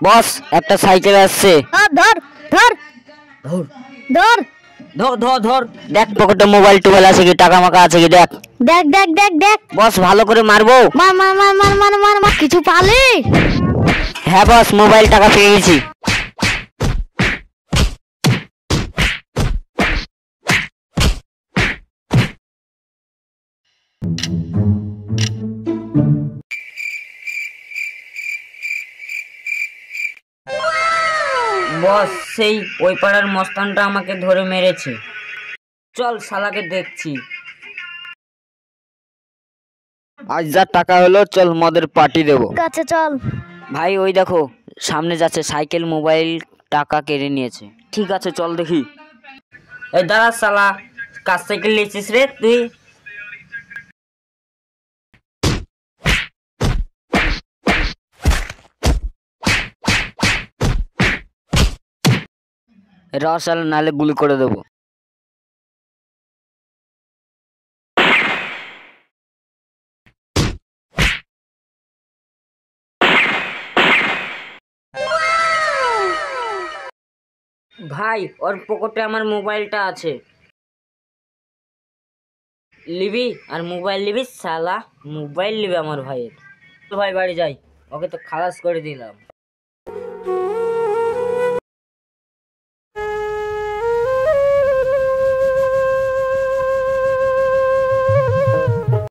বস একটা সাইকেল আসছে। ধর ধর ধর ধর ধর ধর ধর দেখ পকেটে মোবাইল টোবাইল আছে কি, টাকা মাকা আছে কি দেখ। দেখ দেখ দেখ দেখ বস ভালো করে মারবো। মার মার মার মার মার মার মার কিছু পালে? হ্যাঁ বস, মোবাইল টাকা পেয়ে গেছি। বস সেই ওই পাড়ার মস্তানটা আমাকে ধরে মেরেছে। চল শালাকে দেখছি। আজ যা টাকা হলো, চল মদের পার্টি দেবো। ঠিক আছে চল। ভাই ওই দেখো সামনে যাচ্ছে, সাইকেল মোবাইল টাকা কেড়ে নিয়েছে। ঠিক আছে চল দেখি। এই দাঁড়া শালা, কার সাইকেল নিয়েছিস রে তুই? রসাল নালে গুলি করে দেবো। ভাই ওর পকেটে আমার মোবাইলটা আছে, লিবি? আর মোবাইল লিবি শালা? মোবাইল লিবি আমার ভাইয়ের। তো ভাই বাড়ি যাই, ওকে তো খালাস করে দিলাম।